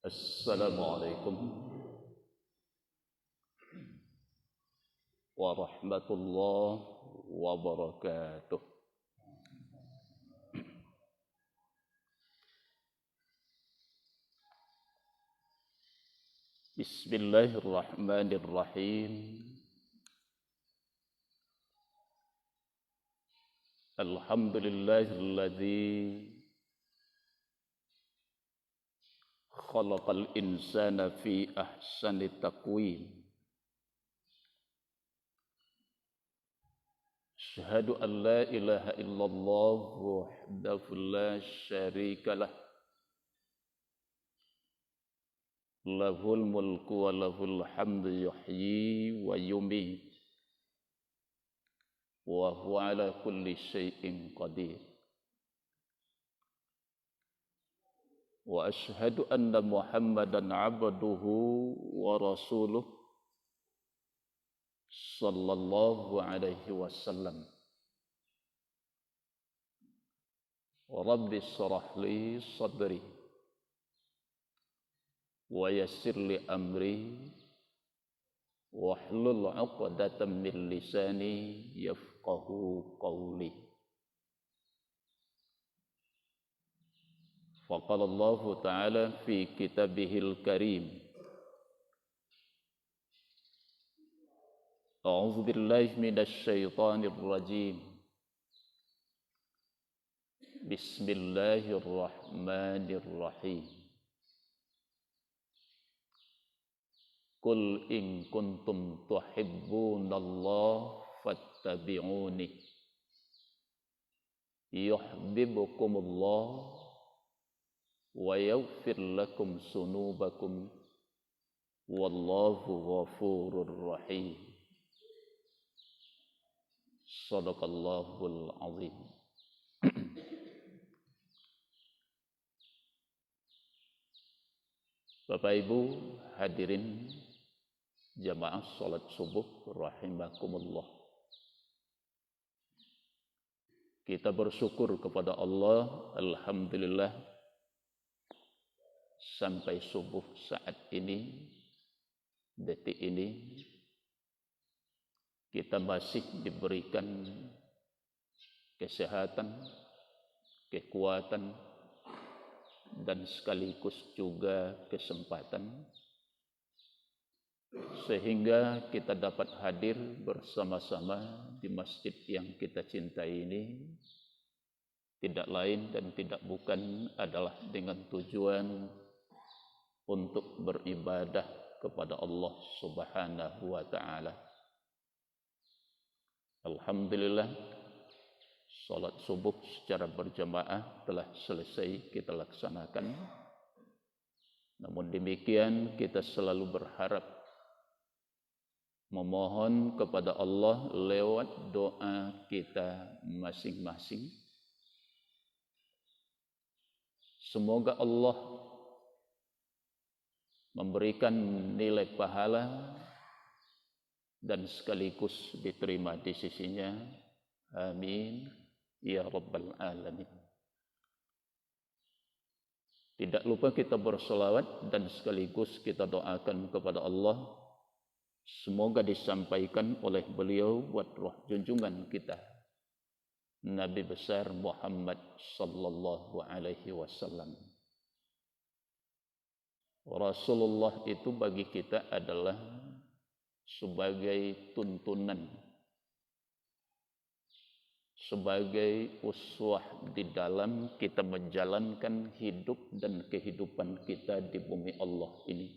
Assalamualaikum warahmatullahi wabarakatuh. Bismillahirrahmanirrahim. Alhamdulillahilladzi khalaqal insana fi ahsani taqwim. Asyhadu an la ilaha illallah wahdahu la syarika lah. Lahul mulku wa lahul hamdu yuhyi wa yumiit. Wa huwa ala kulli syai'in qadir. Wa asyhadu anna Muhammadan abduhu wa rasuluh sallallahu alaihi wasallam. Rabbi shrah li sadri wa yassir li amri wahlul 'uqdatam min lisani yafqahu qawli. Faqala Allah Ta'ala fi kitabihil karim. A'udzu billahi minasy syaithanir rajim. Bismillahirrahmanirrahim. Qul in kuntum tuhibbunallaha fattabi'uni yuhibbukumullah wa yaghfir lakum dzunubakum wallahu ghafurur rahim. Shadaqallahul azim. Bapak Ibu hadirin jamaah salat subuh rahimakumullah. Kita bersyukur kepada Allah, alhamdulillah sampai subuh saat ini, detik ini kita masih diberikan kesehatan, kekuatan dan sekaligus juga kesempatan sehingga kita dapat hadir bersama-sama di masjid yang kita cintai ini, tidak lain dan tidak bukan adalah dengan tujuan untuk beribadah kepada Allah Subhanahu wa Ta'ala. Alhamdulillah, salat subuh secara berjamaah telah selesai kita laksanakan. Namun demikian kita selalu berharap, memohon kepada Allah lewat doa kita masing-masing. Semoga Allah memberikan nilai pahala dan sekaligus diterima di sisinya. Amin ya rabbal alamin. Tidak lupa kita berselawat dan sekaligus kita doakan kepada Allah, semoga disampaikan oleh beliau buat roh junjungan kita Nabi besar Muhammad sallallahu alaihi wasallam. Rasulullah itu bagi kita adalah sebagai tuntunan, sebagai uswah di dalam kita menjalankan hidup dan kehidupan kita di bumi Allah ini.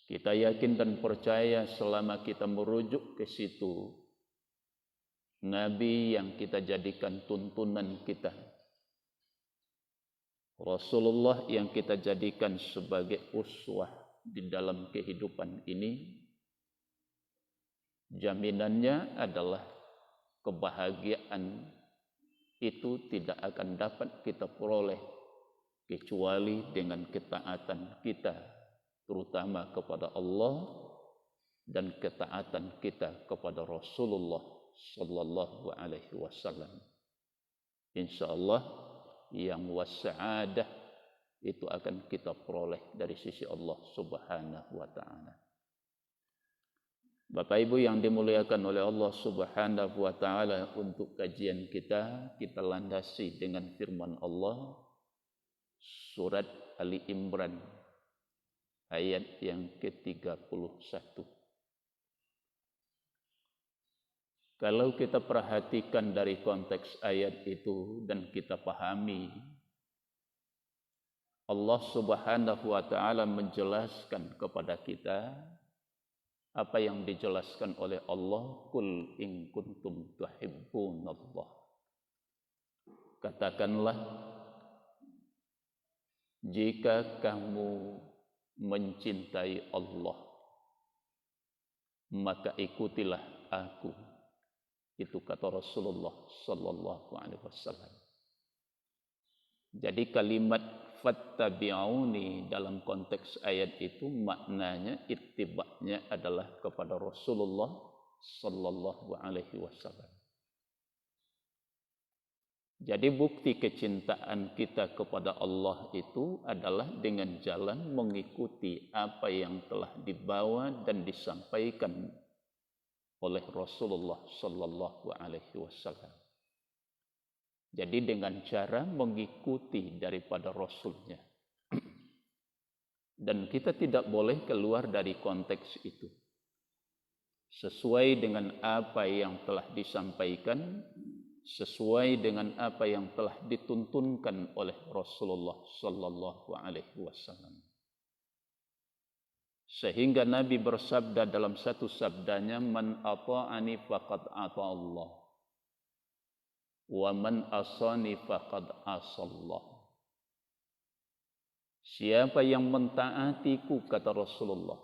Kita yakin dan percaya selama kita merujuk ke situ, Nabi yang kita jadikan tuntunan kita, Rasulullah yang kita jadikan sebagai uswah di dalam kehidupan ini, jaminannya adalah kebahagiaan itu tidak akan dapat kita peroleh kecuali dengan ketaatan kita, terutama kepada Allah dan ketaatan kita kepada Rasulullah sallallahu alaihi wasallam. Insyaallah yang wasa'adah itu akan kita peroleh dari sisi Allah Subhanahu wa ta'ala. Bapak Ibu yang dimuliakan oleh Allah Subhanahu wa ta'ala, untuk kajian kita landasi dengan firman Allah surat Ali Imran ayat yang ke-31. Kalau kita perhatikan dari konteks ayat itu dan kita pahami, Allah Subhanahu wa ta'ala menjelaskan kepada kita apa yang dijelaskan oleh Allah, qul in kuntum tuhibbunallah. Katakanlah, jika kamu mencintai Allah, maka ikutilah aku. Itu kata Rasulullah sallallahu alaihi wasallam. Jadi kalimat fattabi'uni dalam konteks ayat itu maknanya ittiba'nya adalah kepada Rasulullah sallallahu alaihi wasallam. Jadi bukti kecintaan kita kepada Allah itu adalah dengan jalan mengikuti apa yang telah dibawa dan disampaikan oleh Rasulullah sallallahu alaihi wasallam. Jadi dengan cara mengikuti daripada Rasulnya. Dan kita tidak boleh keluar dari konteks itu. Sesuai dengan apa yang telah disampaikan, sesuai dengan apa yang telah dituntunkan oleh Rasulullah sallallahu alaihi wasallam. Sehingga Nabi bersabda dalam satu sabdanya, man ata'ani faqad ata Allah, wa man asani faqad asallah. Siapa yang mentaatiku, kata Rasulullah,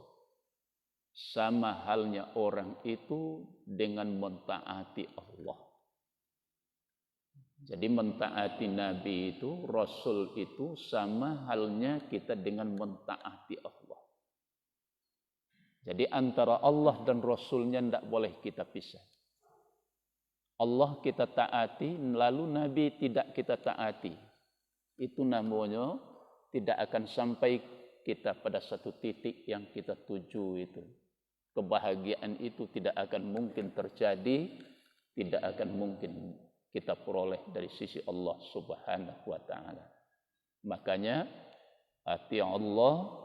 sama halnya orang itu dengan mentaati Allah. Jadi mentaati Nabi itu, Rasul itu sama halnya kita dengan mentaati Allah. Jadi antara Allah dan Rasulnya tidak boleh kita pisah. Allah kita taati, lalu Nabi tidak kita taati. Itu namanya tidak akan sampai kita pada satu titik yang kita tuju itu. Kebahagiaan itu tidak akan mungkin terjadi, tidak akan mungkin kita peroleh dari sisi Allah Subhanahu wa ta'ala. Makanya ati Allah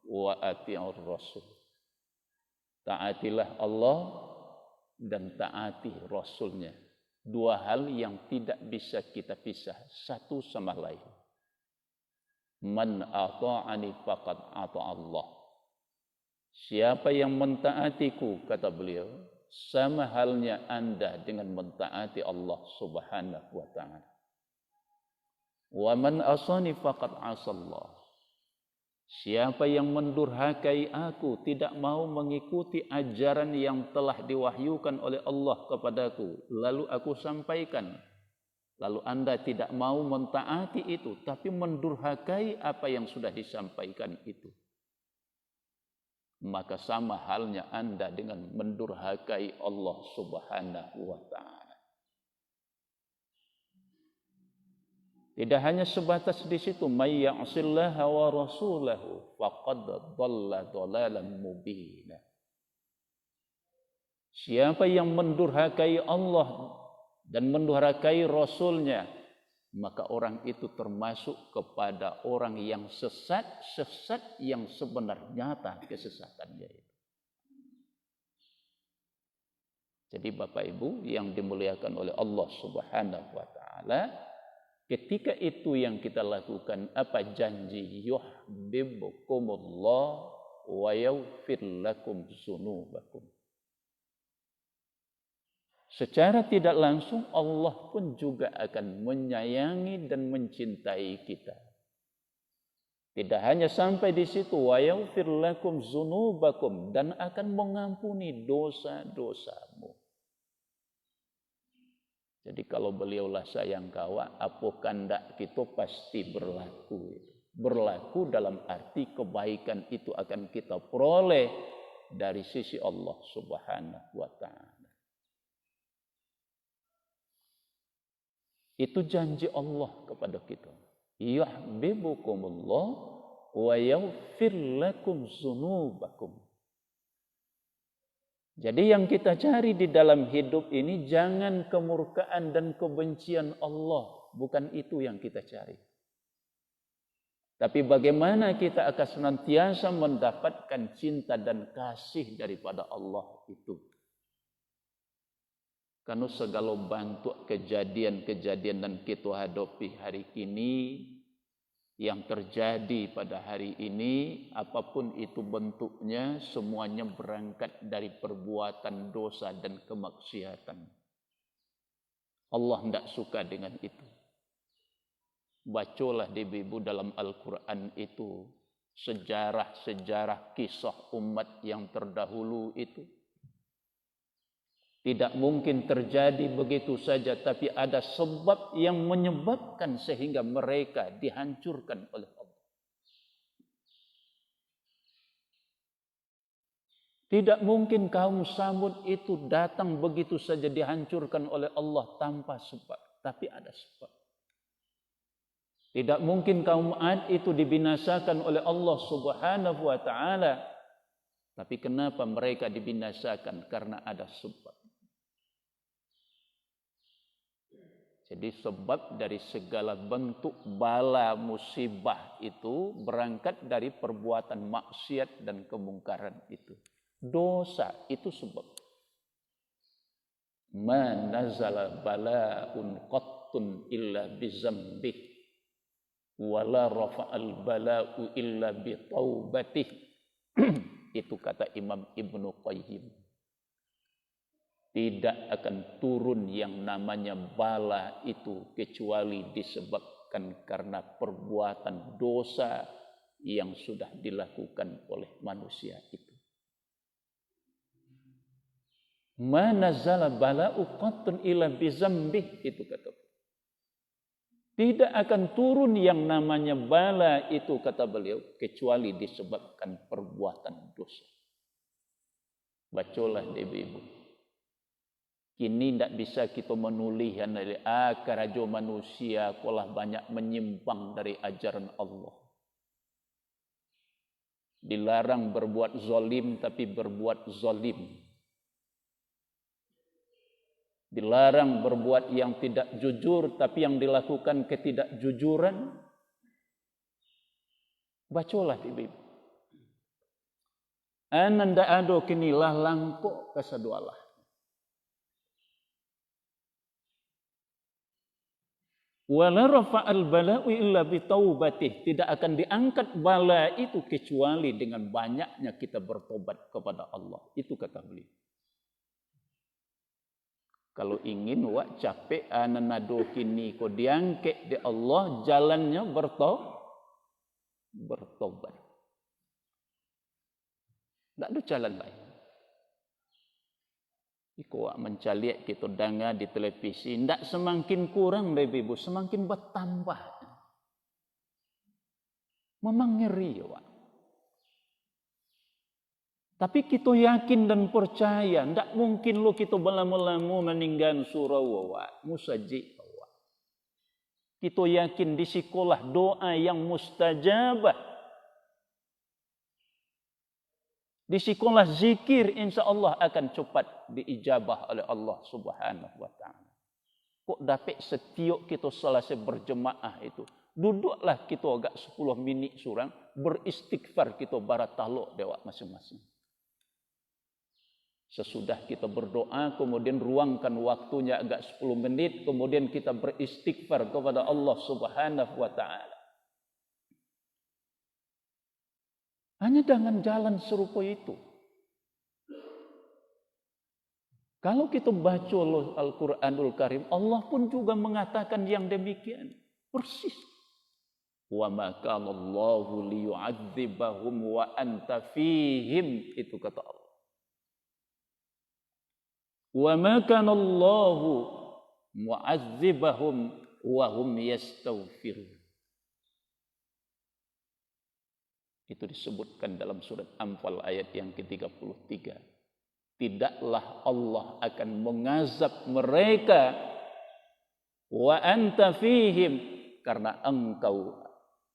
wa ati'ur Rasul. Taatilah Allah dan taati Rasulnya. Dua hal yang tidak bisa kita pisah satu sama lain. Man ata'ani faqad ata Allah. Siapa yang mentaatiku, kata beliau, sama halnya Anda dengan mentaati Allah Subhanahu wa ta'ala. Wa man asani faqad asallah. Siapa yang mendurhakai aku, tidak mau mengikuti ajaran yang telah diwahyukan oleh Allah kepadaku, lalu aku sampaikan, lalu Anda tidak mau mentaati itu, tapi mendurhakai apa yang sudah disampaikan itu, maka sama halnya Anda dengan mendurhakai Allah Subhanahu wa ta'ala. Tidak hanya sebatas di situ, may ya'sillaha wa rasulahu faqad dhalla dhalalan mubina. Siapa yang mendurhakai Allah dan mendurhakai Rasulnya, maka orang itu termasuk kepada orang yang sesat yang sebenarnya nyata kesesatannya itu. Jadi Bapak Ibu yang dimuliakan oleh Allah Subhanahu wa ta'ala, ketika itu yang kita lakukan, apa janji? Yuhibbukumullah wa yaghfir lakum dzunubakum. Secara tidak langsung Allah pun juga akan menyayangi dan mencintai kita. Tidak hanya sampai di situ, wa yaghfir lakum dzunubakum, dan akan mengampuni dosa-dosamu. Jadi kalau beliaulah sayang kawa, apa kandak kita pasti berlaku. Berlaku dalam arti kebaikan itu akan kita peroleh dari sisi Allah Subhanahu wa ta'ala. Itu janji Allah kepada kita. yuhibbukumullah wa yaghfir lakum dzunubakum. Jadi yang kita cari di dalam hidup ini jangan kemurkaan dan kebencian Allah, bukan itu yang kita cari. Tapi bagaimana kita akan senantiasa mendapatkan cinta dan kasih daripada Allah itu. Karena segala bentuk kejadian-kejadian yang kita hadapi hari ini, yang terjadi pada hari ini, apapun itu bentuknya, semuanya berangkat dari perbuatan dosa dan kemaksiatan. Allah tidak suka dengan itu. Bacalah ibu dalam Al-Quran itu sejarah-sejarah kisah umat yang terdahulu itu. Tidak mungkin terjadi begitu saja, tapi ada sebab yang menyebabkan sehingga mereka dihancurkan oleh Allah. Tidak mungkin kaum Samud itu datang begitu saja dihancurkan oleh Allah tanpa sebab, tapi ada sebab. Tidak mungkin kaum Ad itu dibinasakan oleh Allah Subhanahu wa taala. Tapi kenapa mereka dibinasakan? Karena ada sebab. Jadi sebab dari segala bentuk bala musibah itu berangkat dari perbuatan maksiat dan kemungkaran itu. Dosa itu sebab. Ma nazala bala'un qattun illa bizambih. Wala rafa'al bala'u illa bitaubatih. Itu kata Imam Ibnu Qayyim. Tidak akan turun yang namanya bala itu kecuali disebabkan karena perbuatan dosa yang sudah dilakukan oleh manusia itu. Ma nazala bala'u qattun illa bizambih, itu kata. Tidak akan turun yang namanya bala itu, kata beliau, kecuali disebabkan perbuatan dosa. Bacalah ibu-ibu. Kini tidak bisa kita menulihan dari karajo manusia kolah banyak menyimpang dari ajaran Allah. Dilarang berbuat zalim tapi berbuat zalim. Dilarang berbuat yang tidak jujur, tapi yang dilakukan ketidakjujuran. Bacalah ibu. Ananda ado kinilah langkok kesadualah. Wala rafa'al bala'u illa bitaubatih. Tidak akan diangkat bala itu kecuali dengan banyaknya kita bertobat kepada Allah. Itu kata beliau. Kalau ingin wak capek ananado kini ko diangkat di Allah, jalannya bertobat. Tak ada jalan lain. Iko wak mencaliak kita dengar di televisi, ndak semakin kurang dari ibu, semakin bertambah. Memang ngeri wak. Tapi kita yakin dan percaya, tidak mungkin lo kita belamu-lamu meninggal surau wa musaji wa. Kita yakin di sekolah doa yang mustajabah. Di sekolah zikir insya Allah akan cepat diijabah oleh Allah Subhanahu wa taala. Kok dapat setiap kita selesai berjemaah itu, duduklah kita agak 10 minit surang beristighfar kita baratalo dewa masing-masing. Sesudah kita berdoa, kemudian ruangkan waktunya agak 10 menit, kemudian kita beristighfar kepada Allah Subhanahu wa taala. Hanya dengan jalan serupa itu. Kalau kita baca Al-Quranul Karim, Allah pun juga mengatakan yang demikian. Persis. Wa ma kana Allahu liyu'adzibahum wa anta fihim, itu kata Allah. Wa ma kana Allahu mu'adzibahum wa hum yastaghfirun. Itu disebutkan dalam surat Anfal ayat yang ke-33. Tidaklah Allah akan mengazab mereka wa anta fihim, karena engkau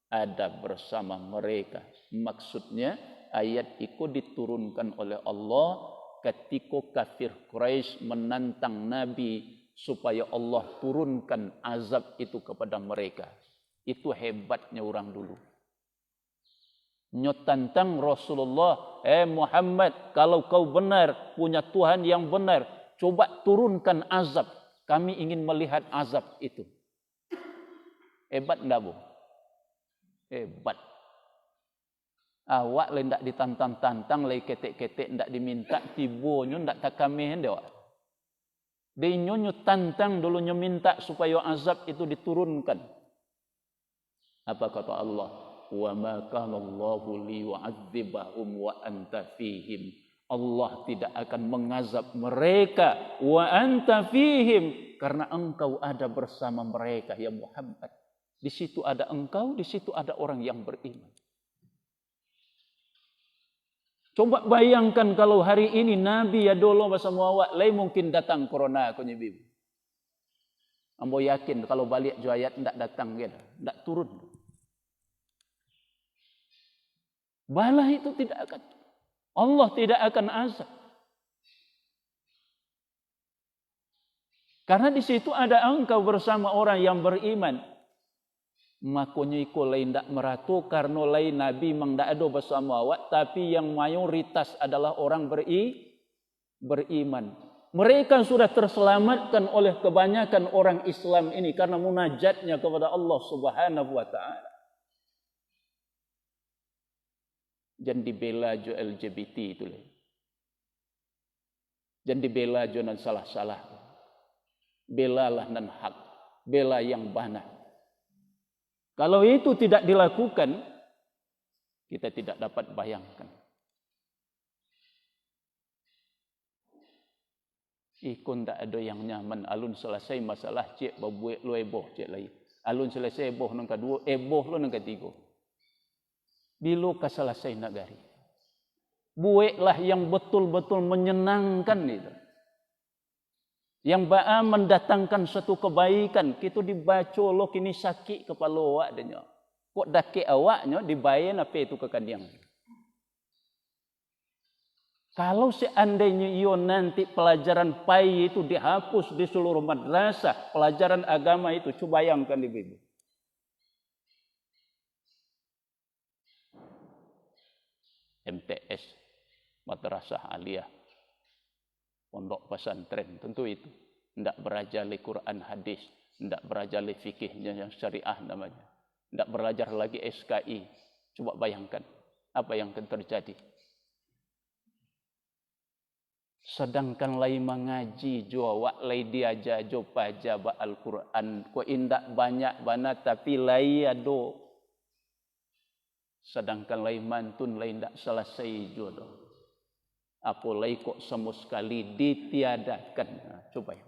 ada bersama mereka. Maksudnya ayat itu diturunkan oleh Allah ketika kafir Quraisy menantang Nabi supaya Allah turunkan azab itu kepada mereka. Itu hebatnya orang dulu. Nyotantang Rasulullah, Muhammad, kalau kau benar, punya Tuhan yang benar, coba turunkan azab. Kami ingin melihat azab itu. Hebat enggak, Bu? Hebat. Awak le ndak ditantang-tantang, le ketek-ketek ndak diminta, tibonyo ndak takamihin dewa. Dinyo tantang dulu nyo minta supaya azab itu diturunkan. Apa kata Allah? Wa ma kana Allahu liyu'adzibahum wa anta fihim. Allah tidak akan mengazab mereka wa anta fihim, karena engkau ada bersama mereka ya Muhammad. Di situ ada engkau, di situ ada orang yang beriman. Coba bayangkan kalau hari ini Nabi ya dolo masa muawak, lay mungkin datang corona aku nyebibu. Ambo yakin kalau balik juayat ndak datang gitu, ndak turun. Bala itu tidak akan, Allah tidak akan azab. Karena di situ ada engkau bersama orang yang beriman. Makanya iku lain ndak meratu karena lain Nabi mang ndak ada bersama awak, tapi yang mayoritas adalah orang beriman. Mereka sudah terselamatkan oleh kebanyakan orang Islam ini karena munajatnya kepada Allah Subhanahu wa taala. Jangan dibela jo LGBT itu leh. Jangan dibela jo nan salah-salah. Belalah nan hak, bela yang benar. Kalau itu tidak dilakukan, kita tidak dapat bayangkan. Ikun tak ada yang nyaman. Alun selesai masalah cik babuek lo eboh cik lagi. Alun selesai eboh nang kedua, eboh lo nang ketiga. Bila ka selesai nagari. Bueklah yang betul-betul menyenangkan itu. Yang ba'a mendatangkan satu kebaikan. Kita dibaca lo kini sakit kepala awak danya. Kok dake awaknya dibayar apa itu kekandiang. Kalau seandainya iyo nanti pelajaran PAI itu dihapus di seluruh madrasah, pelajaran agama itu, coba bayangkan ibu-ibu. MTS, Madrasah Aliyah, pondok pesantren, tentu itu. Tidak belajar Quran hadis, tidak belajar fikihnya yang syariah namanya. Tidak belajar lagi SKI. Coba bayangkan apa yang akan terjadi. Sedangkan lai mengaji jo wak lai diajar jo baca Al-Quran ko indak banyak bana tapi lai ado. Sedangkan lai mantun lai ndak selesai jo do. Apa lai kok sama sekali ditiadakan. Nah, coba ya.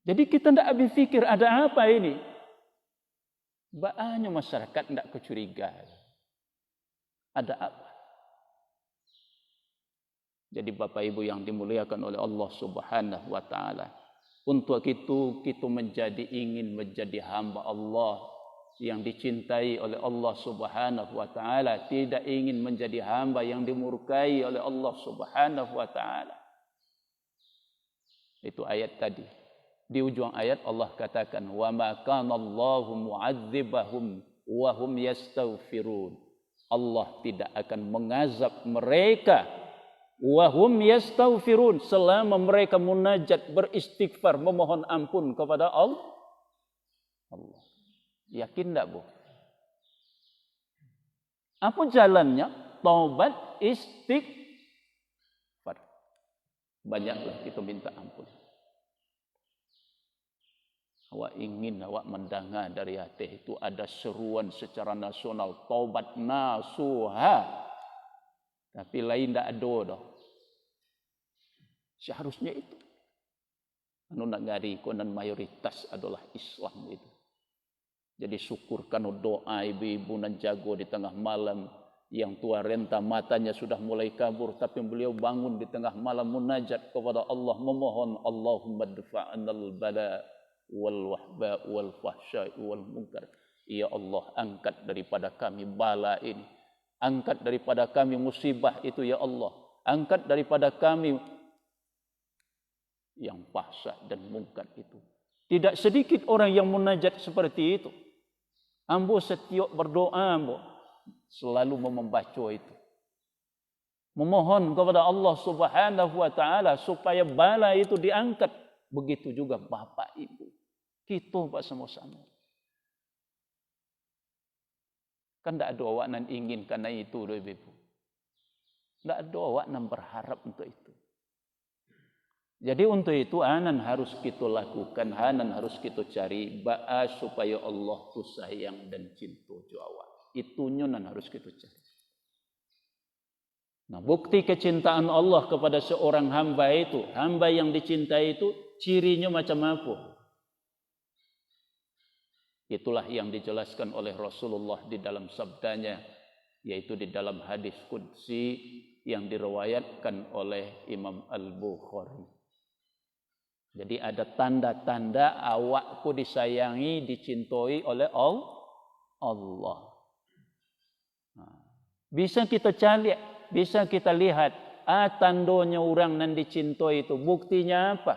Jadi kita tidak habis fikir ada apa ini. Banyak masyarakat tidak kecurigaan. Ada apa? Jadi Bapak Ibu yang dimuliakan oleh Allah Subhanahu wa taala. Untuk itu kita ingin menjadi hamba Allah yang dicintai oleh Allah Subhanahu wa taala, tidak ingin menjadi hamba yang dimurkai oleh Allah Subhanahu wa taala. Itu ayat tadi. Di ujung ayat Allah katakan wa ma kana Allahu mu'adzibahum wa hum yastaghfirun. Allah tidak akan mengazab mereka wa hum yastaghfirun selama mereka munajat beristighfar memohon ampun kepada Allah. Yakin enggak, Bu? Apa jalannya? Taubat istighfar. Banyaklah kita minta ampun. Awak ingin awak mendengar dari hati itu ada seruan secara nasional taubat nasuha. Tapi lain tak ada dah. Seharusnya itu. Anu nak ngari konan mayoritas adalah Islam itu. Jadi syukurkan doa ibu-ibu nan jago di tengah malam. Yang tua renta matanya sudah mulai kabur. Tapi beliau bangun di tengah malam munajat kepada Allah. Memohon Allahumma dfa'anal bala. wal wahba wal fahsya wal munkar. Ya Allah, angkat daripada kami bala ini. Angkat daripada kami musibah itu ya Allah. Angkat daripada kami yang fahsya dan munkar itu. Tidak sedikit orang yang munajat seperti itu. Ambo setiap berdoa ambo selalu membaca itu. Memohon kepada Allah Subhanahu wa taala supaya bala itu diangkat. Begitu juga Bapak Ibu. Kita Pak sama-sama. Kan tidak ada awak nan ingin karena itu doh Ibu. Tidak ada awak nan berharap untuk itu. Jadi untuk itu anan harus kita lakukan, anan harus kita cari ba'a supaya Allah tu sayang dan cinta jo awak. Itunya nan harus kita cari. Nah, bukti kecintaan Allah kepada seorang hamba itu, hamba yang dicintai itu cirinya macam apa? Itulah yang dijelaskan oleh Rasulullah di dalam sabdanya, yaitu di dalam hadis qudsi yang diriwayatkan oleh Imam Al-Bukhari. Jadi ada tanda-tanda awakku disayangi, dicintai oleh Allah. Nah, bisa kita cari, bisa kita lihat, tandanya orang yang dicintai itu, buktinya apa?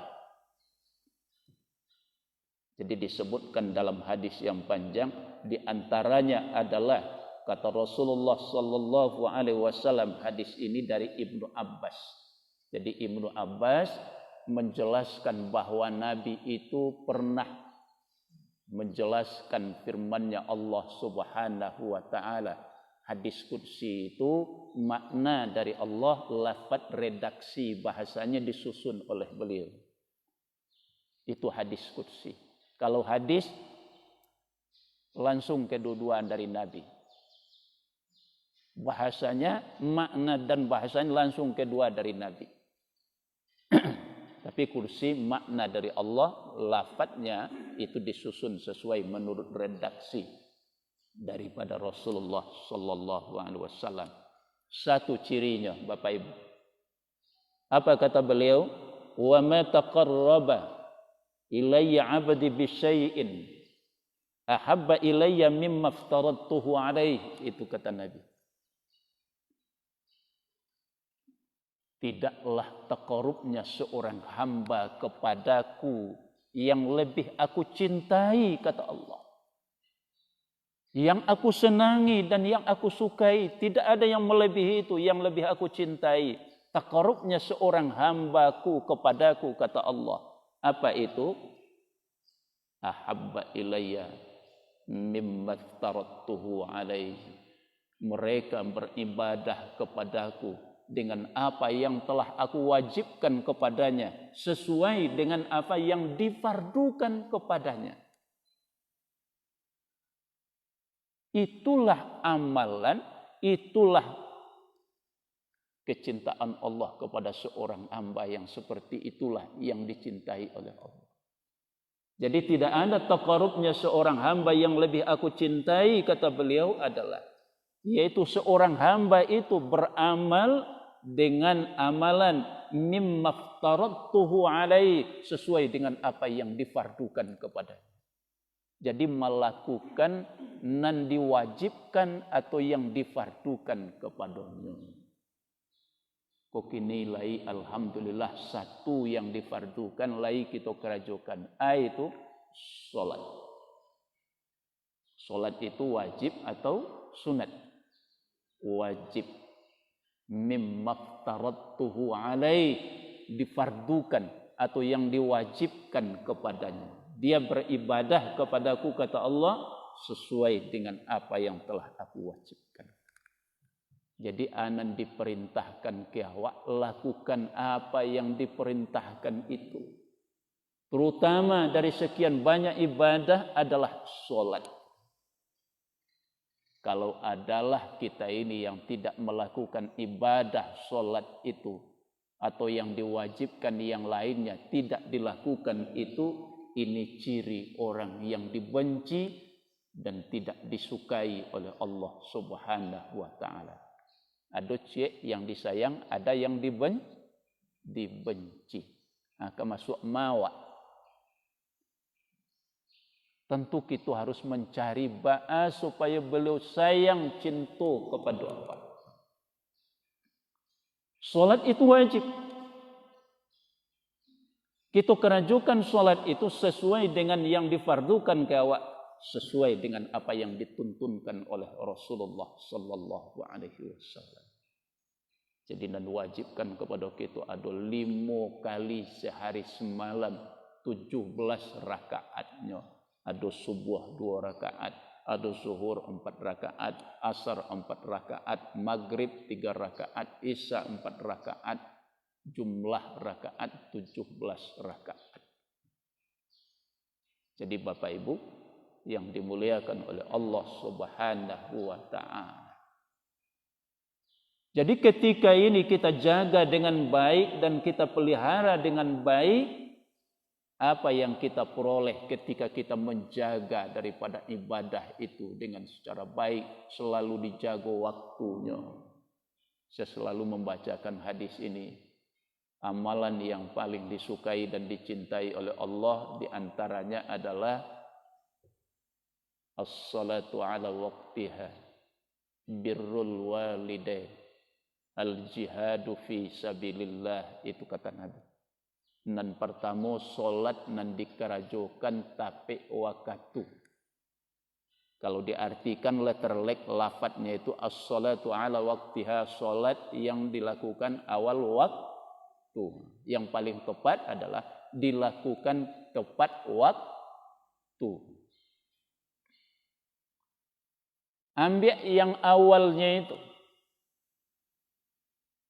Jadi disebutkan dalam hadis yang panjang, di antaranya adalah kata Rasulullah sallallahu alaihi wasallam, hadis ini dari Ibnu Abbas. Jadi Ibnu Abbas menjelaskan bahwa Nabi itu pernah menjelaskan firman-Nya Allah Subhanahu wa taala. Hadis qudsi itu makna dari Allah, lafaz redaksi bahasanya disusun oleh beliau. Itu hadis qudsi. Kalau hadis langsung kedua-duaan dari Nabi. Bahasanya, makna dan bahasanya langsung kedua dari Nabi. Tapi kursi makna dari Allah, lafadznya itu disusun sesuai menurut redaksi daripada Rasulullah sallallahu alaihi wasallam. Satu cirinya Bapak Ibu. Apa kata beliau? Wa ma taqarraba ilayya 'abdi bi syai'in ahabba ilayya mimma aftaradtuhu alaihi. Itu kata Nabi. Tidaklah takarubnya seorang hamba kepadaku yang lebih aku cintai, kata Allah. Yang aku senangi dan yang aku sukai. Tidak ada yang melebihi itu, yang lebih aku cintai. Takarubnya seorang hambaku kepadaku, kata Allah. Apa itu? Ahabba ilayya mimma aftaradtuhu alaihi. Mereka beribadah kepadaku dengan apa yang telah aku wajibkan kepadanya, sesuai dengan apa yang difardukan kepadanya. Itulah amalan, itulah kecintaan Allah kepada seorang hamba yang seperti itulah yang dicintai oleh Allah. Jadi tidak ada taqarrubnya seorang hamba yang lebih aku cintai, kata beliau adalah, yaitu seorang hamba itu beramal dengan amalan mimma aftaradtuhu alaihi, sesuai dengan apa yang difardukan kepadanya. Jadi melakukan nan diwajibkan atau yang difardukan kepadanya. Kok nilai alhamdulillah satu yang difardukan lai kita kerajokan, itu salat. Salat itu wajib atau sunat? Wajib. Mimma aftaradtuhu alaih, difardukan atau yang diwajibkan kepadanya. Dia beribadah kepadaku, kata Allah, sesuai dengan apa yang telah aku wajibkan. Jadi anan diperintahkan ke awak, lakukan apa yang diperintahkan itu. Terutama dari sekian banyak ibadah adalah sholat. Kalau adalah kita ini yang tidak melakukan ibadah sholat itu, atau yang diwajibkan yang lainnya tidak dilakukan itu, ini ciri orang yang dibenci dan tidak disukai oleh Allah Subhanahu wa ta'ala. Ada cik yang disayang, ada yang dibenci. Nah, kemasuk mawak. tentu kita harus mencari ba'a supaya beliau sayang cinta kepada Allah. Solat itu wajib. Kita kerajukan solat itu sesuai dengan yang difardukan ke awak, sesuai dengan apa yang dituntunkan oleh Rasulullah sallallahu alaihi wasallam. Jadi dan wajibkan kepada kita ada 5 kali sehari semalam 17 rakaatnya. Ada subuh 2 rakaat, ada zuhur 4 rakaat, asar 4 rakaat, maghrib 3 rakaat, isya 4 rakaat, jumlah rakaat 17 rakaat. Jadi Bapak Ibu yang dimuliakan oleh Allah Subhanahu wa taala. Jadi ketika ini kita jaga dengan baik dan kita pelihara dengan baik apa yang kita peroleh ketika kita menjaga daripada ibadah itu dengan secara baik, selalu dijaga waktunya. Saya selalu membacakan hadis ini. Amalan yang paling disukai dan dicintai oleh Allah diantaranya adalah as-salatu ala waqtiha, birrul walidain, al-jihadu fi sabilillah, itu kata Nabi. Nan pertama solat nan dikerajokan tapi waktu. Kalau diartikan letterlek lafadznya itu as-salatu ala waqtiha, solat yang dilakukan awal waktu. Yang paling tepat adalah dilakukan tepat waktu. Ambil yang awalnya itu.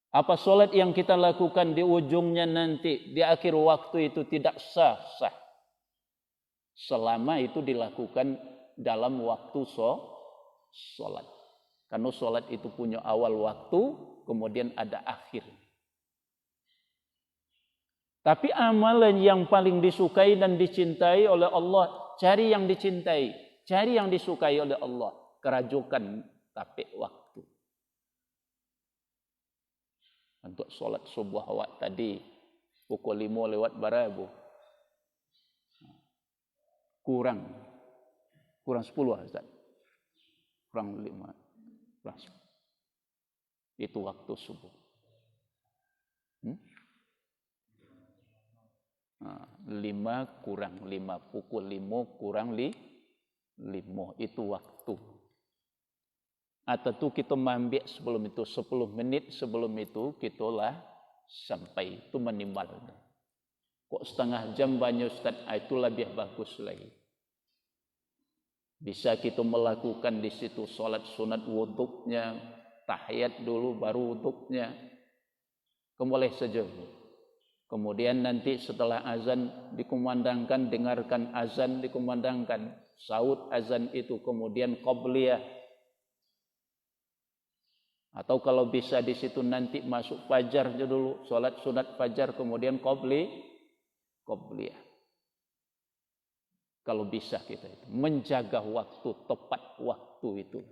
Apa solat yang kita lakukan di ujungnya nanti, di akhir waktu itu tidak sah. Selama itu dilakukan dalam waktu solat. Karena solat itu punya awal waktu, kemudian ada akhir. Tapi amalan yang paling disukai dan dicintai oleh Allah, cari yang dicintai, cari yang disukai oleh Allah, kerajukan tapi waktu. Untuk solat subuh awak tadi pukul 5 lewat barabu. Kurang 10 Ustaz. Kurang 5. Itu waktu subuh. 5 kurang 5, pukul 5 kurang 5 itu waktu. Atau kita ambil sebelum itu 10 menit sebelum itu kita lah sampai itu minimal. Kok setengah jam banyak Ustaz, itu lebih bagus lagi. Bisa kita melakukan di situ solat sunat wuduknya, tahiyat dulu baru wuduknya. Boleh saja. Kemudian nanti setelah azan dikumandangkan, dengarkan azan dikumandangkan, saut azan itu, kemudian qabliyah. Atau kalau bisa di situ nanti masuk fajar dulu, solat sunat fajar, kemudian qabliyah. Kalau bisa kita itu menjaga waktu, tepat waktu itu.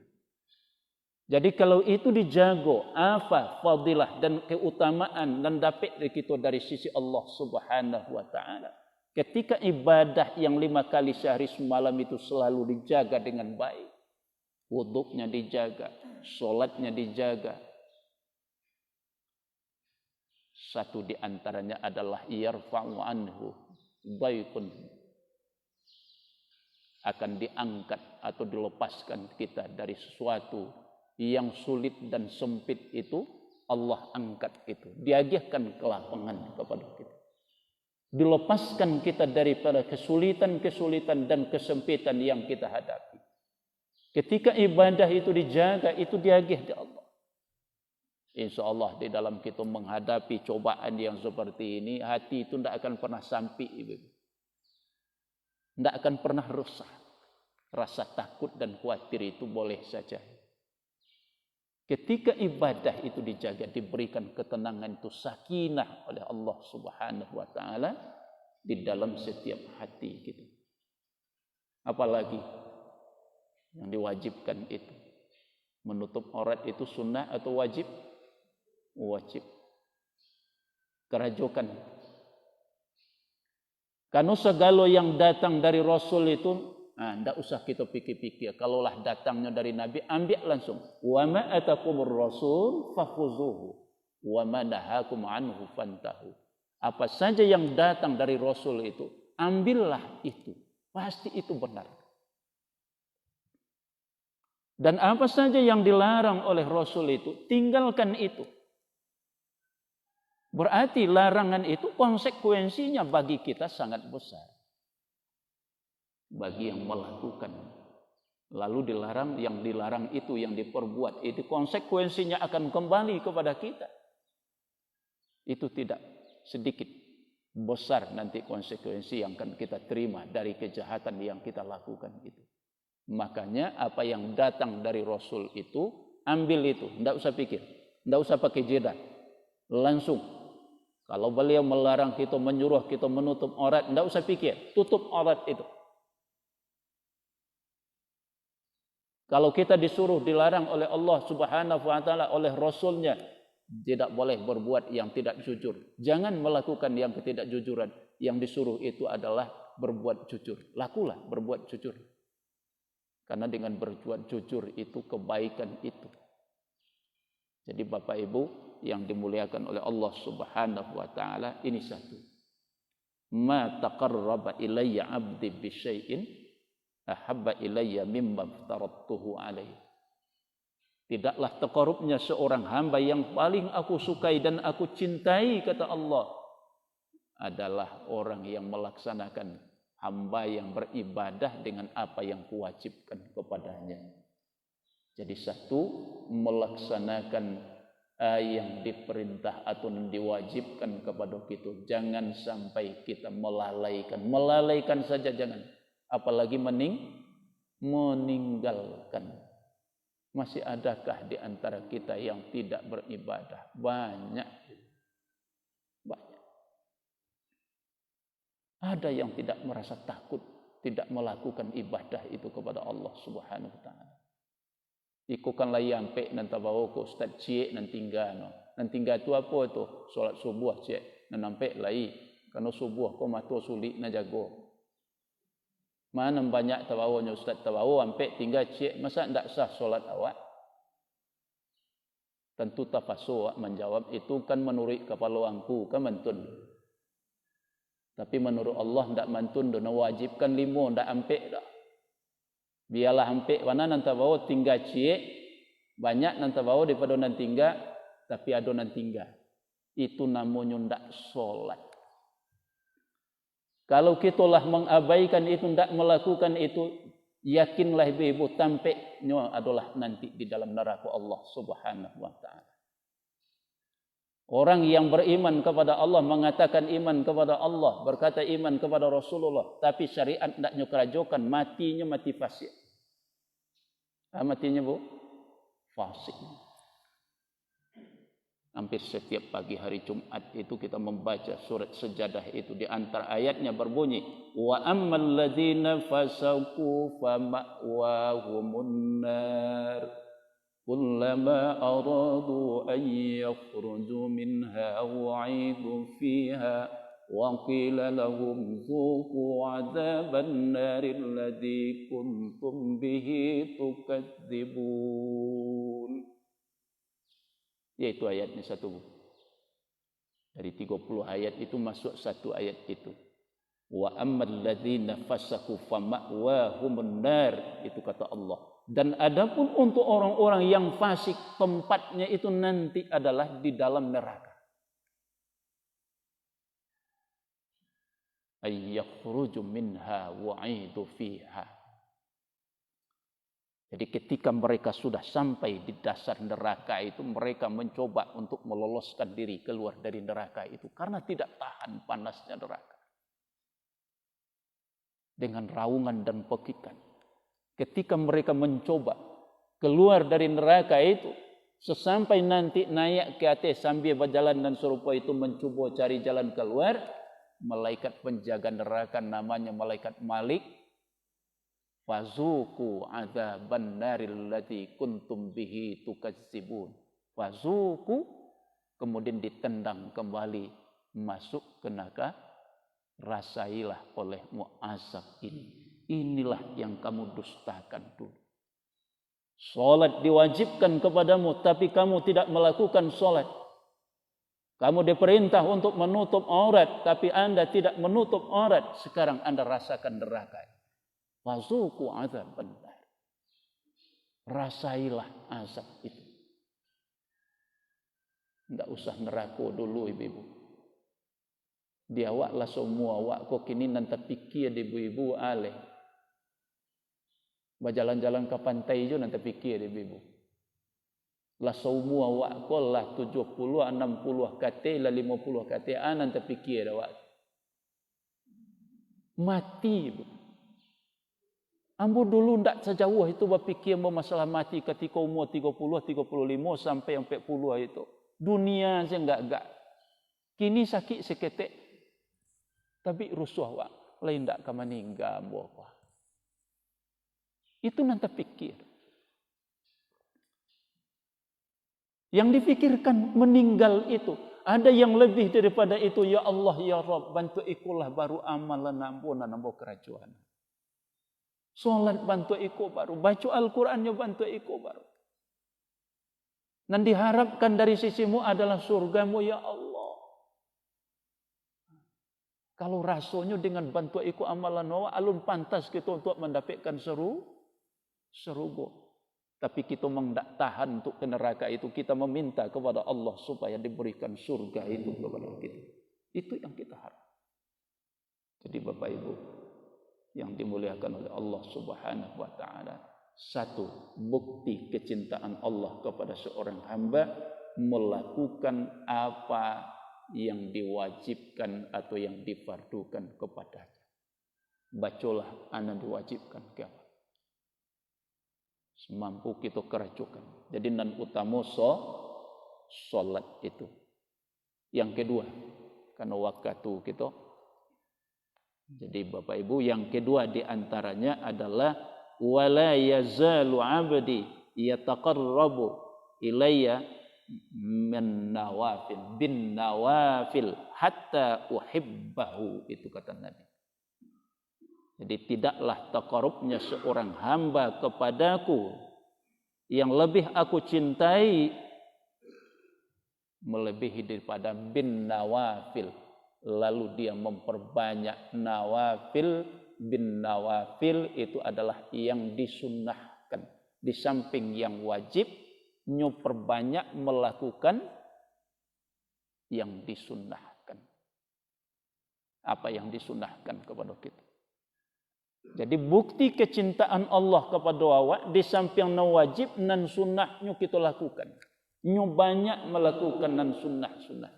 Jadi kalau itu dijaga, apa fadilah dan keutamaan dan dapat kita dari sisi Allah Subhanahu wa taala. Ketika ibadah yang 5 kali sehari semalam itu selalu dijaga dengan baik. Wuduknya dijaga, solatnya dijaga. Satu di antaranya adalah yarfa'u anhu dhaifun, akan diangkat atau dilepaskan kita dari sesuatu yang sulit dan sempit itu. Allah angkat itu, diagihkan kelapangan kepada kita, dilepaskan kita daripada kesulitan-kesulitan dan kesempitan yang kita hadapi. Ketika ibadah itu dijaga, itu diagih di Allah. Insya Allah di dalam kita menghadapi cobaan yang seperti ini, hati itu tidak akan pernah sampai. Tidak akan pernah rusak. Rasa takut dan khawatir itu boleh saja. Ketika ibadah itu dijaga, diberikan ketenangan itu, sakinah oleh Allah Subhanahu wa taala di dalam setiap hati kita. Apalagi yang diwajibkan itu, menutup aurat itu sunnah atau wajib? Wajib. Kerajukan. Karena segala yang datang dari Rasul itu Ndak usah kita pikir-pikir. Kalaulah datangnya dari Nabi, ambil langsung. Wa ma atakumur rasul fakhuzuhu wa ma nahakum anhu fantahu. Apa saja yang datang dari Rasul itu, ambillah itu. Pasti itu benar. Dan apa saja yang dilarang oleh Rasul itu, tinggalkan itu. Berarti larangan itu konsekuensinya bagi kita sangat besar. Bagi yang melakukan. Lalu dilarang, yang dilarang itu, yang diperbuat, itu konsekuensinya akan kembali kepada kita. Itu tidak sedikit, besar nanti konsekuensi yang akan kita terima dari kejahatan yang kita lakukan itu. Makanya apa yang datang dari Rasul itu, ambil itu. Tidak usah pikir, tidak usah pakai jeda. Langsung. Kalau beliau melarang kita, menyuruh kita menutup aurat, tidak usah pikir, tutup aurat itu. Kalau kita disuruh, dilarang oleh Allah Subhanahu wa taala, oleh Rasulnya, tidak boleh berbuat yang tidak jujur. Jangan melakukan yang ketidakjujuran. Yang disuruh itu adalah berbuat jujur. Lakulah berbuat jujur. Karena dengan berbuat jujur itu kebaikan itu. Jadi Bapak Ibu yang dimuliakan oleh Allah Subhanahu wa taala, ini satu. Ma taqarraba ilayya 'abdi bi syai'in ahabba ilayya mimma aftaradtuhu alaihi. Tidaklah taqarrubnya seorang hamba yang paling aku sukai dan aku cintai, kata Allah, adalah orang yang melaksanakan, hamba yang beribadah dengan apa yang kuwajibkan kepadanya. Jadi satu, melaksanakan yang diperintah atau diwajibkan kepada kita. Jangan sampai kita melalaikan. Melalaikan saja jangan. Apalagi meninggalkan. Masih adakah di antara kita yang tidak beribadah? Banyak. Banyak. Ada yang tidak merasa takut, tidak melakukan ibadah itu kepada Allah Subhanahu wa taala. Ikukan lah yampe nanta bawa ko ustaz cie nanti tinggal. Nanti tinggal tu apa tu? Solat subuh cie. Nampe lai. Karena subuh ko mato sulit na jago. Mana banyak tawawanya ustaz tawaw sampai tinggal cik, masa tidak sah solat awak? Tentu tafasu menjawab, itu kan menurut kepala angku kan mantun. Tapi menurut Allah tidak mantun, dan wajibkan 5 tidak ampe dah. Biarlah ampe mana nanti bawa tinggal cik, banyak nanti bawa daripada nanti tinggal, tapi ada nanti tinggal. Itu namanya tidak solat. Kalau kitalah mengabaikan itu, tidak melakukan itu, yakinlah ibu tampaknya adalah nanti di dalam neraka Allah Subhanahu wa taala. Orang yang beriman kepada Allah, mengatakan iman kepada Allah, berkata iman kepada Rasulullah, tapi syariat tidak nyukarajokan, matinya mati fasik. Matinya bu, fasik. Hampir setiap pagi hari Jumat itu kita membaca surat Sejadah itu. Di antara ayatnya berbunyi, wa ammal ladzina fasaqu fama'wahumun nar kullama aradu an yakhruju minha u'idu fiha wa qila lahum dhuqu 'adzaban naril ladzi kuntum bihi tukadzibun. Yaitu ayatnya satu. Dari 30 ayat itu masuk satu ayat itu. Wa ammal ladzina fasaqu fama'wahumun nar, itu kata Allah. Dan adapun untuk orang-orang yang fasik, tempatnya itu nanti adalah di dalam neraka. Ay yakhruju minha wa'idu fiha. Jadi ketika mereka sudah sampai di dasar neraka itu, mereka mencoba untuk meloloskan diri keluar dari neraka itu. Karena tidak tahan panasnya neraka. Dengan raungan dan pekikan. Ketika mereka mencoba keluar dari neraka itu, sesampai nanti naik ke atas sambil berjalan dan serupa itu mencoba cari jalan keluar, malaikat penjaga neraka namanya malaikat Malik, fazuku adzaban naril lati kuntum bihi tukadzibun. Fazuku, kemudian ditendang kembali masuk ke neraka, rasailah olehmu azab ini. inilah yang kamu dustakan dulu. Salat diwajibkan kepadamu, tapi kamu tidak melakukan salat. Kamu diperintah untuk menutup aurat, tapi Anda tidak menutup aurat. Sekarang Anda rasakan neraka. Fazuqu azaban nar. Rasailah azab itu. Tidak usah neraka dulu ibu-ibu. Dia waklah semua wak kok kini nanti pikir ibu-ibu aleh. Berjalan-jalan ke pantai juga nanti pikir ibu-ibu. Lah semua wak kol lah 70, 60 kate, lah 50 kate, nanti pikir wak. Mati ibu. Ambo dulu ndak sejauh itu berpikir masalah mati ketika umur 30, 35 sampai 40 itu. Dunia aja enggak. Kini sakit seketek. Tapi rusuh wak. Lain ndak ke meninggal ambo. Itu nanti pikir. Yang difikirkan meninggal itu. Ada yang lebih daripada itu. Ya Allah, ya Rabb, bantu ikulah baru amalan ampunan ambo kerajuan. Solat bantu iku baru. Baca Al-Qurannya bantu iku baru. Dan diharapkan dari sisimu adalah surgamu ya Allah. Kalau rasanya dengan bantu iku amalan wawa, alun pantas kita untuk mendapatkan serugo. Tapi kita memang tidak tahan untuk ke neraka itu. Kita meminta kepada Allah supaya diberikan surga itu kepada kita. Itu yang kita harap. Jadi Bapak Ibu yang dimuliakan oleh Allah Subhanahu wa taala, satu bukti kecintaan Allah kepada seorang hamba melakukan apa yang diwajibkan atau yang difardukan kepadanya. Bacalah ana diwajibkan kiamat. Semampu kita keracukan. Jadi nan utama salat itu. Yang kedua, karena waktu kita. Jadi Bapak Ibu, yang kedua di antaranya adalah wala yazalu 'abdi yataqarrabu ilayya min nawafil bin nawafil hatta uhibbahu, itu kata Nabi. Jadi tidaklah taqarrubnya seorang hamba kepadaku yang lebih aku cintai melebihi daripada bin nawafil. Lalu dia memperbanyak nawafil. Bin nawafil itu adalah yang disunnahkan. Di samping yang wajib, perbanyak melakukan yang disunnahkan. Apa yang disunnahkan kepada kita? Jadi bukti kecintaan Allah kepada awak di samping yang wajib dan sunnahnya kita lakukan. Banyak melakukan dan sunnah.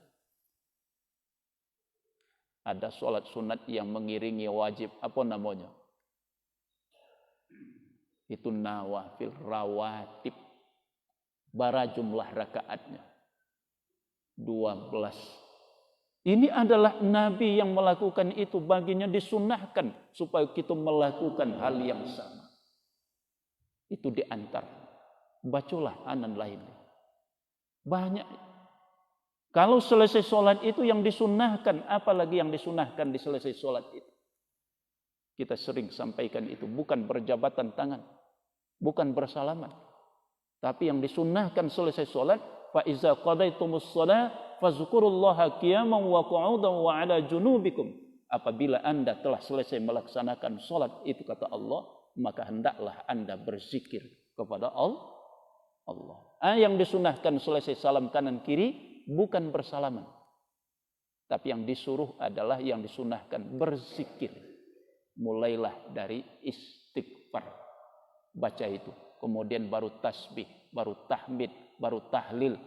Ada solat sunat yang mengiringi wajib. Apa namanya? Itu nawafil, rawatib. Bara jumlah rakaatnya 12. Ini adalah Nabi yang melakukan itu. Baginya disunnahkan supaya kita melakukan hal yang sama. Itu diantar. Bacalah anan lainnya. Banyak. Kalau selesai sholat itu yang disunnahkan, apalagi yang disunnahkan di selesai sholat itu. Kita sering sampaikan itu, bukan berjabatan tangan, bukan bersalaman. Tapi yang disunnahkan selesai sholat, فَإِذَا قَضَيْتُمُ الصَّلَاةَ فَذْكُرُوا اللَّهَ قِيَامًا وَقُعُودًا وَعَلَى جُنُوبِكُمْ. Apabila Anda telah selesai melaksanakan sholat, itu kata Allah, maka hendaklah Anda berzikir kepada Allah. Yang disunnahkan selesai salam kanan kiri, bukan bersalaman. Tapi yang disuruh adalah yang disunnahkan berzikir. Mulailah dari istighfar. Baca itu. Kemudian baru tasbih, baru tahmid, baru tahlil.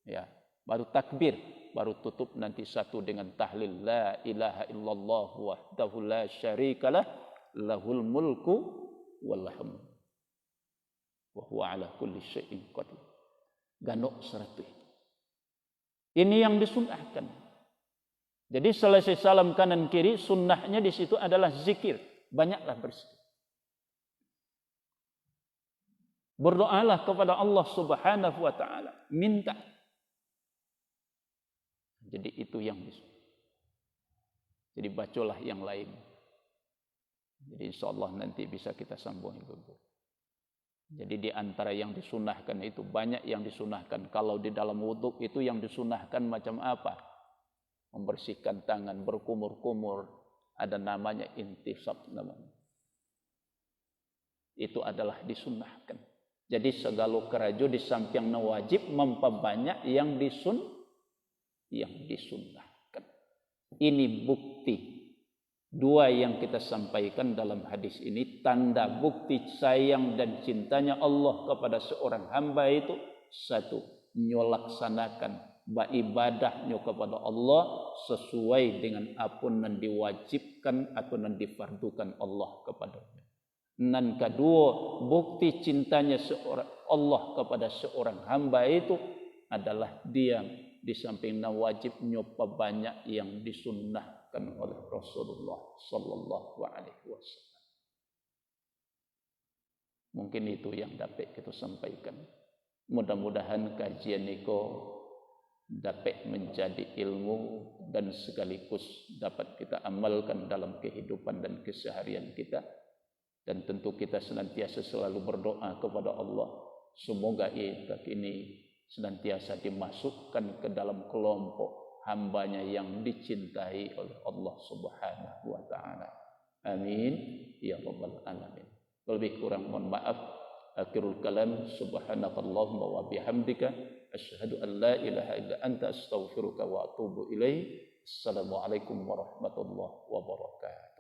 Ya, baru takbir. Baru tutup nanti satu dengan tahlil. La ilaha illallah wahdahu la syarikalah. Lahul mulku wallahum. Wa huwa ala kulli syai'in qadir. Ganok 100. Ini yang disunnahkan. Jadi selesai salam kanan kiri, sunnahnya di situ adalah zikir. Banyaklah berzikir. Berdoalah kepada Allah Subhanahu wa taala, minta. Jadi itu yang disunnahkan. Jadi bacalah yang lain. Jadi insyaallah nanti bisa kita sambung itu. Jadi di antara yang disunahkan itu banyak yang disunahkan. Kalau di dalam wudhu itu yang disunahkan macam apa? Membersihkan tangan, berkumur-kumur, ada namanya intisab namanya. Itu adalah disunahkan. Jadi segala kerajo di samping wajib memperbanyak yang disunahkan. Ini bukti. Dua yang kita sampaikan dalam hadis ini tanda bukti sayang dan cintanya Allah kepada seorang hamba itu satu, nyolaksanakan ibadahnya kepada Allah sesuai dengan apa yang diwajibkan atau yang difardukan Allah kepadanya. Dan kedua, bukti cintanya seorang Allah kepada seorang hamba itu adalah dia di samping wajib nyoba banyak yang disunnahkan oleh Rasulullah sallallahu alaihi wasallam. Mungkin itu yang dapat kita sampaikan. Mudah-mudahan kajian niko dapat menjadi ilmu dan sekaligus dapat kita amalkan dalam kehidupan dan keseharian kita. Dan tentu kita senantiasa selalu berdoa kepada Allah. Semoga ini senantiasa dimasukkan ke dalam kelompok hambanya yang dicintai oleh Allah Subhanahu wa ta'ala. Amin ya rabbal alamin. Lebih kurang mohon maaf. Akhirul kalam, subhanakallahumma wa bihamdika asyhadu an la ilaha illa anta astaghfiruka wa atubu ilaik. Assalamualaikum warahmatullahi wabarakatuh.